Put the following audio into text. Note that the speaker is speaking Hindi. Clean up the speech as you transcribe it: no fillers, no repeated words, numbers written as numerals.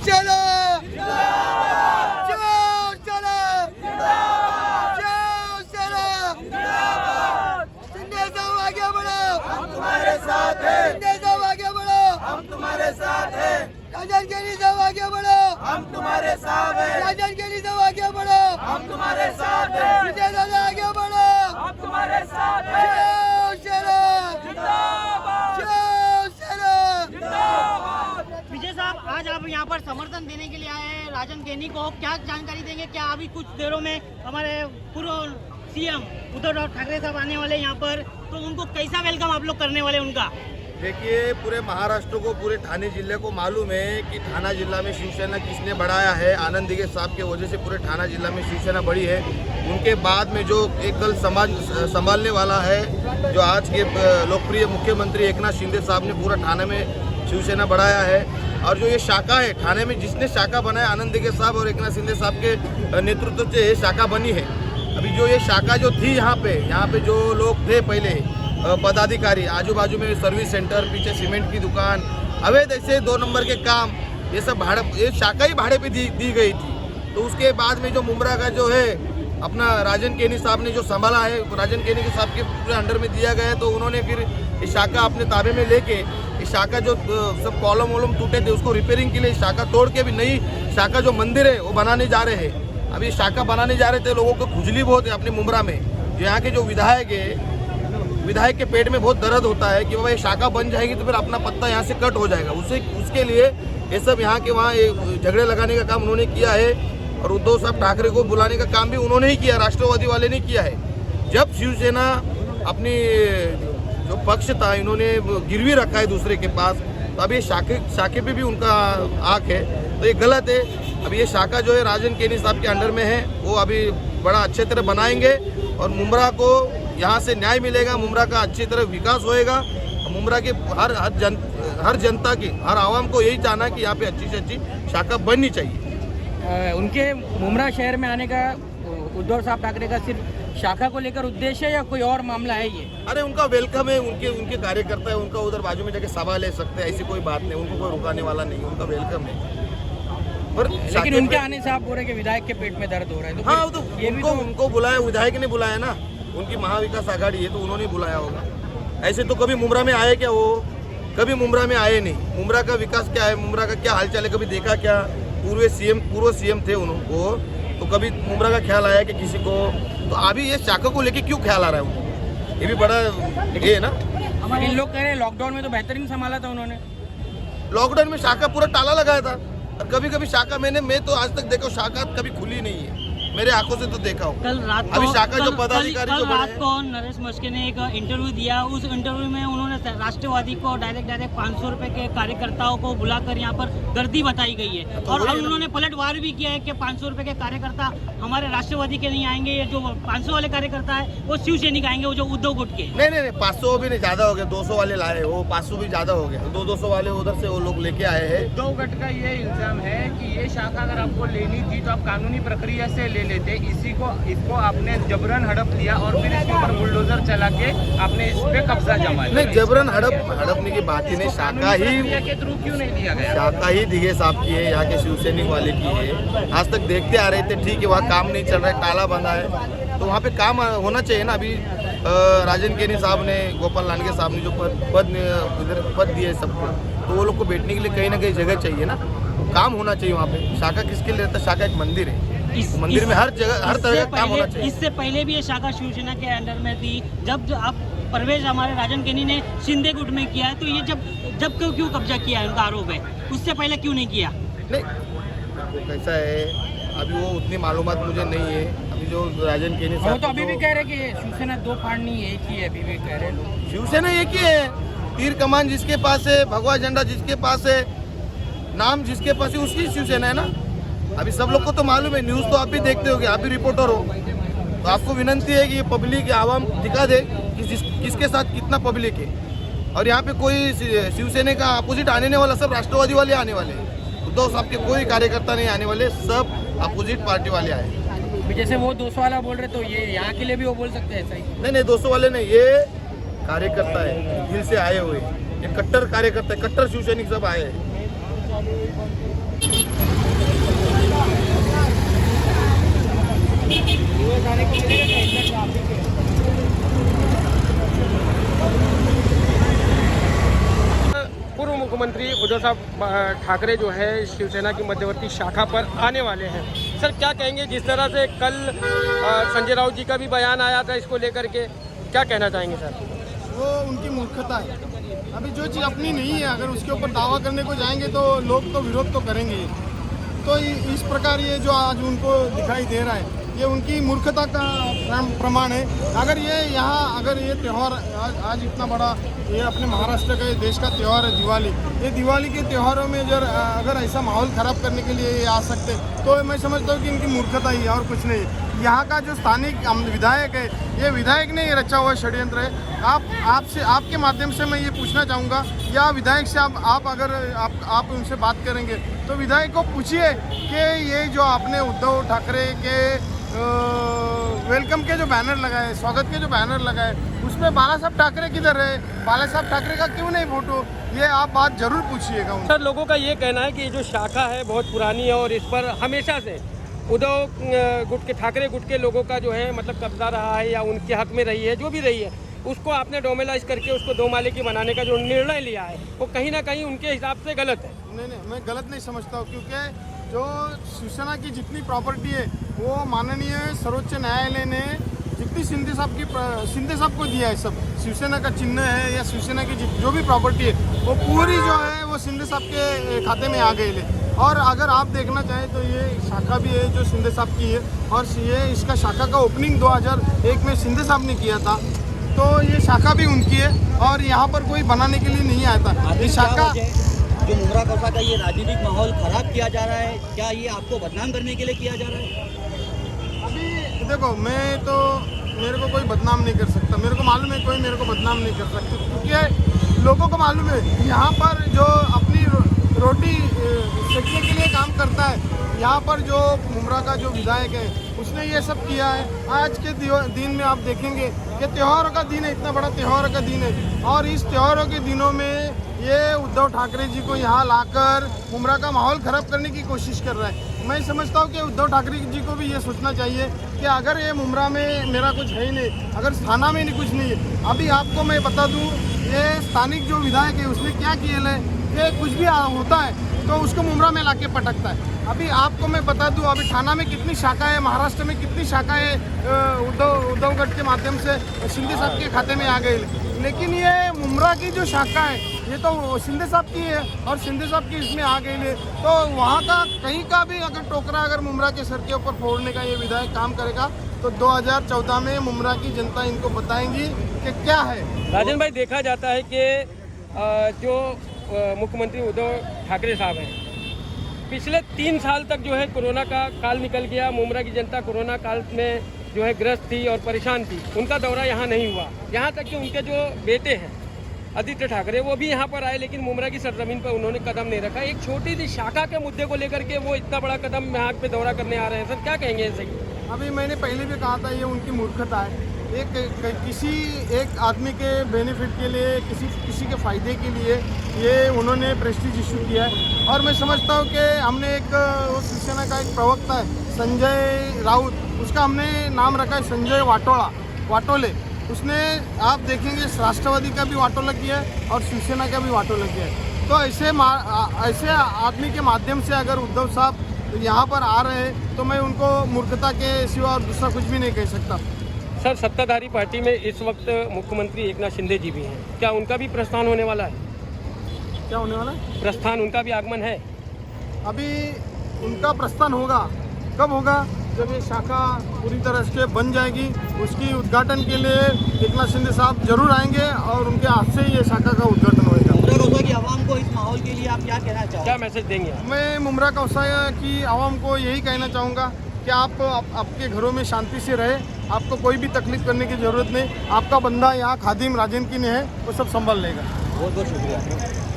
चलो चलो शिंदे साहब आगे बढ़ो, हम तुम्हारे साथ हैं। शिंदे साहब आगे बढ़ो, हम तुम्हारे साथ हैं। राजन केनी साहब आगे बढ़ो, हम तुम्हारे साथ हैं। राजन केनी साहब आगे बढ़ो, हम तुम्हारे साथ हैं। विजय दादा आगे बढ़ो, हम तुम्हारे साथ हैं। विजय साहब, आज आप यहाँ पर समर्थन देने के लिए आए हैं राजन केनी को, क्या जानकारी देंगे? क्या अभी कुछ देरों में हमारे पूर्व सीएम उद्धव ठाकरे साहब आने वाले यहाँ पर, तो उनको कैसा वेलकम आप लोग करने वाले उनका? देखिए, पूरे महाराष्ट्र को, पूरे ठाणे जिले को मालूम है कि ठाणे जिला में शिवसेना किसने बढ़ाया है। आनंद दिघे साहब के वजह से पूरे ठाणे जिला में शिवसेना बढ़ी है। उनके बाद में जो एक कल समाज संभालने वाला है, जो आज के लोकप्रिय मुख्यमंत्री एकनाथ शिंदे साहब ने पूरा ठाणे में शिवसेना बढ़ाया है। और जो ये शाखा है ठाणे में, जिसने शाखा बनाया आनंद दिघे साहब और एकनाथ शिंदे साहब के नेतृत्व से ये शाखा बनी है। अभी जो ये शाखा जो थी यहाँ पे जो लोग थे पहले पदाधिकारी, आजू बाजू में सर्विस सेंटर, पीछे सीमेंट की दुकान, अवैध ऐसे 2 नंबर के काम, ये सब भाड़े, ये शाखा ही भाड़े पे दी गई थी। तो उसके बाद में जो मुमरा का जो है अपना राजन केनी साहब ने जो संभाला है, राजन केनी के साहब के पूरे अंडर में दिया गया है। तो उन्होंने फिर इस शाखा अपने ताबे में लेके, इस शाखा जो सब कॉलम वॉलम टूटे थे उसको रिपेयरिंग के लिए शाखा तोड़ के भी नई शाखा जो मंदिर है वो बनाने जा रहे हैं। अभी शाखा बनाने जा रहे थे, लोगों को खुजली बहुत है अपने मुमरा में। जो यहाँ के जो विधायक के पेट में बहुत दर्द होता है कि बाबा ये शाखा बन जाएगी तो फिर अपना पत्ता यहाँ से कट हो जाएगा। उसके लिए ये सब यहाँ के वहाँ झगड़े लगाने का काम उन्होंने किया है। और उद्धव साहब ठाकरे को बुलाने का काम भी उन्होंने ही किया, राष्ट्रवादी वाले ने किया है। जब शिवसेना अपनी जो पक्ष था इन्होंने गिरवी रखा है दूसरे के पास, तो अभी शाखे पे भी उनका आँख है, तो ये गलत है। अभी ये शाखा जो है राजन केनी साहब के अंडर में है, वो अभी बड़ा अच्छे तरह बनाएंगे और मुमरा को यहाँ से न्याय मिलेगा, मुमरा का अच्छी तरह विकास होएगा। मुमरा के हर जनता की, हर आवाम को यही चाहना है कि यहाँ पे अच्छी से अच्छी शाखा बननी चाहिए। उनके मुमरा शहर में आने का उद्धव साहब ठाकरे का सिर्फ शाखा को लेकर उद्देश्य है या कोई और मामला है ये? अरे उनका वेलकम है, उनके कार्यकर्ता है, उनका उधर बाजू में जाके सभा ले सकते हैं, ऐसी कोई बात नहीं, उनको कोई रुकाने वाला नहीं, उनका वेलकम है। पर लेकिन उनके आने से आप बोल रहे कि विधायक के पेट में दर्द हो रहा है, तो हाँ, तो ये भी उनको बुलाया, विधायक ने बुलाया ना, उनकी महाविकास आघाड़ी है तो उन्होंने बुलाया होगा। ऐसे तो कभी मुमरा में आए क्या? वो कभी मुमरा में आए नहीं। मुमरा का विकास क्या है, मुमरा का क्या हालचाल है, कभी देखा क्या? पूर्व सीएम थे उनको, तो कभी मुमरा का ख्याल आया कि किसी को? तो अभी ये शाखा को लेके क्यों ख्याल आ रहा है उनको? ये भी बड़ा ये है ना। इन लोग कह रहे हैं लॉकडाउन में तो बेहतरीन संभाला था उन्होंने। लॉकडाउन में शाखा पूरा ताला लगाया था, और कभी शाखा मैं तो आज तक देखा शाखा कभी खुली नहीं है, मेरे आंखों से तो देखा हूँ। कल रात को अभी शाखा जो पदाधिकारी जो रात को नरेश मस्के ने एक इंटरव्यू दिया, उस इंटरव्यू में उन्होंने राष्ट्रवादी को डायरेक्ट 500 रुपए के कार्यकर्ताओं को बुलाकर यहाँ पर गर्दी बताई गई है। तो और अब उन्होंने पलटवार भी किया है कि 500 रुपए के कार्यकर्ता हमारे राष्ट्रवादी के नहीं आएंगे, ये जो 500 वाले कार्यकर्ता है वो शिवसैनिक आएंगे, वो जो उद्धव गुट के। नहीं 500 भी नहीं, ज्यादा हो गया, 200 वाले लाए, वो 500 भी ज्यादा हो गया, 200 वाले उधर से वो लोग लेके आए हैं। उद्धव गट का ये इल्जाम है कि ये शाखा अगर आपको लेनी थी तो आप कानूनी प्रक्रिया से ले लेते, इसको आपने जबरन हड़प लिया और फिर इसके ऊपर बुलडोजर चला के आपने इस पे कब्जा जमा लिया। नहीं, जबरन हड़पने की बात ही नहीं, शाखा ही के थ्रू क्यों नहीं दिया गया? शाखा ही दिघे साहब की है, यहाँ के शिवसैनिक वाले की है। आज तक देखते आ रहे थे, ठीक है वहाँ काम नहीं चल रहा है, ताला बंधा है, तो वहाँ पे काम होना चाहिए ना। अभी राजन केनी साहब ने, गोपाल लांडगे साहब ने जो पद दिए सबको, तो वो लोग को बैठने के लिए कहीं ना कहीं जगह चाहिए ना, काम होना चाहिए वहाँ पे। शाखा किसके लिए रहता है? शाखा एक मंदिर है, मंदिर में हर जगह हर तरह का काम होना चाहिए। इससे पहले भी ये शाखा शिवसेना के अंडर में थी, जब अब प्रवेश हमारे राजन केनी ने शिंदे गुट में किया है, तो ये जब क्यों कब्जा किया है, उनका आरोप है, उससे पहले क्यों नहीं किया? नहीं, वो कैसा है अभी वो उतनी मालूमात मुझे नहीं है। अभी जो राजन केनी वो तो अभी भी कह रहे कि शिवसेना 2 फाड़नी एक ही है, अभी भी कह रहे लोग। शिवसेना एक ही है, तीर कमान जिसके पास है, भगवा झंडा जिसके पास है, नाम जिसके पास है, उसकी शिवसेना है ना। अभी सब लोग को तो मालूम है, न्यूज़ तो आप भी देखते होगे, आप भी रिपोर्टर हो, तो आपको विनंती है कि पब्लिक आवाम दिखा दे कि किसके साथ कितना पब्लिक है। और यहाँ पे कोई शिवसेना का अपोजिट आने वाला, सब राष्ट्रवादी वाले आने वाले, उद्धव साहब के कोई कार्यकर्ता नहीं आने वाले, सब अपोजिट पार्टी वाले आए। जैसे वो 200 वाला बोल रहे, तो ये यहाँ के लिए भी वो बोल सकते हैं ऐसा ही? नहीं 200 वाले नहीं, ये कार्यकर्ता है, दिल से आए हुए, ये कट्टर कार्यकर्ता है, कट्टर शिवसैनिक सब आए हैं। पूर्व मुख्यमंत्री उद्धव साहब ठाकरे जो है शिवसेना की मध्यवर्ती शाखा पर आने वाले हैं। सर क्या कहेंगे, जिस तरह से कल संजय राउत जी का भी बयान आया था इसको लेकर के, क्या कहना चाहेंगे सर? वो उनकी मूर्खता है। अभी जो चीज़ अपनी नहीं है अगर उसके ऊपर दावा करने को जाएंगे तो लोग तो विरोध तो करेंगे ही। तो इस प्रकार ये जो आज उनको दिखाई दे रहा है ये उनकी मूर्खता का प्रमाण है। अगर ये त्यौहार आज इतना बड़ा ये अपने महाराष्ट्र का ये देश का त्यौहार है दिवाली, ये दिवाली के त्योहारों में अगर ऐसा माहौल ख़राब करने के लिए ये आ सकते तो मैं समझता हूँ कि इनकी मूर्खता ही है और कुछ नहीं। यहाँ का जो स्थानिक विधायक है ये विधायक ने ये रचा हुआ षड्यंत्र है। आपके माध्यम से मैं ये पूछना चाहूँगा या विधायक से आप अगर आप उनसे बात करेंगे तो विधायक को पूछिए कि ये जो आपने उद्धव ठाकरे के वेलकम के जो बैनर लगाए, स्वागत के जो बैनर लगाए, उसमें बाला साहब ठाकरे किधर है? बाला साहब ठाकरे का क्यों नहीं फोटो? ये आप बात जरूर पूछिएगा उनसे। सर लोगों का ये कहना है कि ये जो शाखा है बहुत पुरानी है और इस पर हमेशा से उद्धव गुट के ठाकरे गुट के लोगों का जो है मतलब कब्जा रहा है या उनके हक में रही है, जो भी रही है उसको आपने डोमिलाइज करके उसको दो माले की बनाने का जो निर्णय लिया है वो कहीं ना कहीं उनके हिसाब से गलत है। नहीं, मैं गलत नहीं समझता हूँ क्योंकि जो शिवसेना की जितनी प्रॉपर्टी है वो माननीय सर्वोच्च न्यायालय ने जितनी शिंदे साहब को दिया है, सब शिवसेना का चिन्ह है या शिवसेना की जो भी प्रॉपर्टी है वो पूरी जो है वो शिंदे साहब के खाते में आ गई है। और अगर आप देखना चाहें तो ये शाखा भी है जो शिंदे साहब की है और ये इसका शाखा का ओपनिंग 2001 में शिंदे साहब ने किया था, तो ये शाखा भी उनकी है और यहाँ पर कोई बनाने के लिए नहीं आया था। ये शाखा जो मुमरा कौसा का ये राजनीतिक माहौल खराब किया जा रहा है, क्या ये आपको बदनाम करने के लिए किया जा रहा है? अभी देखो मेरे को कोई बदनाम नहीं कर सकता, मेरे को मालूम है कोई मेरे को बदनाम नहीं कर सकता क्योंकि लोगों को मालूम है यहाँ पर जो अपनी रोटी सेकने के लिए काम करता है, यहाँ पर जो मुमरा का जो विधायक है उसने ये सब किया है। आज के दिन में आप देखेंगे कि त्योहारों का दिन है, इतना बड़ा त्योहारों का दिन है और इस त्योहारों के दिनों में ये उद्धव ठाकरे जी को यहाँ लाकर मुमरा का माहौल ख़राब करने की कोशिश कर रहा है। मैं समझता हूँ कि उद्धव ठाकरे जी को भी ये सोचना चाहिए कि अगर ये मुमरा में मेरा कुछ है ही नहीं, अगर थाना में नहीं कुछ नहीं है। अभी आपको मैं बता दूँ ये स्थानिक जो विधायक है उसने क्या किया है कि कुछ भी होता है तो उसको मुमरा में लाके पटकता है। अभी आपको मैं बता दूं अभी थाना में कितनी शाखा है, महाराष्ट्र में कितनी शाखा है उद्धवगढ़ के माध्यम से शिंदे साहब के खाते में आ गई, लेकिन ये मुमरा की जो शाखा है ये तो शिंदे साहब की है और शिंदे साहब की इसमें आ गई है। तो वहाँ का कहीं का भी अगर टोकरा अगर मुमरा के सर के ऊपर फोड़ने का ये विधायक काम करेगा तो 2014 में मुमरा की जनता इनको बताएंगी कि क्या है। राजन भाई, देखा जाता है कि जो मुख्यमंत्री उद्धव ठाकरे साहब हैं पिछले 3 साल तक जो है कोरोना का काल निकल गया, मुमरा की जनता कोरोना काल में जो है ग्रस्त थी और परेशान थी, उनका दौरा यहाँ नहीं हुआ। यहाँ तक कि उनके जो बेटे हैं आदित्य ठाकरे वो भी यहाँ पर आए लेकिन मुमरा की सरजमीन पर उन्होंने कदम नहीं रखा। एक छोटी सी शाखा के मुद्दे को लेकर के वो इतना बड़ा कदम यहाँ पे दौरा करने आ रहे हैं, सर क्या कहेंगे ऐसे? अभी मैंने पहले भी कहा था ये उनकी मूर्खता है। किसी एक आदमी के बेनिफिट के लिए किसी के फ़ायदे के लिए ये उन्होंने प्रेस्टीज इशू किया है और मैं समझता हूँ कि हमने एक शिवसेना का एक प्रवक्ता है संजय राउत, उसका हमने नाम रखा है संजय वाटोले। उसने आप देखेंगे राष्ट्रवादी का भी वाटोला किया है और शिवसेना का भी वाटोला किया है। तो ऐसे आदमी के माध्यम से अगर उद्धव साहब यहाँ पर आ रहे हैं तो मैं उनको मूर्खता के सिवा और दूसरा कुछ भी नहीं कह सकता। सर सत्ताधारी पार्टी में इस वक्त मुख्यमंत्री एकनाथ शिंदे जी भी हैं, क्या उनका भी प्रस्थान होने वाला है? क्या होने वाला है? प्रस्थान, उनका भी आगमन है? अभी उनका प्रस्थान होगा, कब होगा? जब ये शाखा पूरी तरह से बन जाएगी, उसकी उद्घाटन के लिए एकनाथ शिंदे साहब जरूर आएंगे और उनके हाथ से ये शाखा का उद्घाटन होगा। मुमरा कौसा की आवाम को इस माहौल के लिए आप क्या कहना चाहोगे? क्या मैसेज देंगे? मैं मुमरा कौसा की आवाम को यही कहना चाहूँगा कि आप आपके घरों में शांति से रहे, आपको कोई भी तकलीफ करने की ज़रूरत नहीं। आपका बंदा यहाँ खादिम राजन की ने है, वो सब संभाल लेगा। बहुत बहुत शुक्रिया।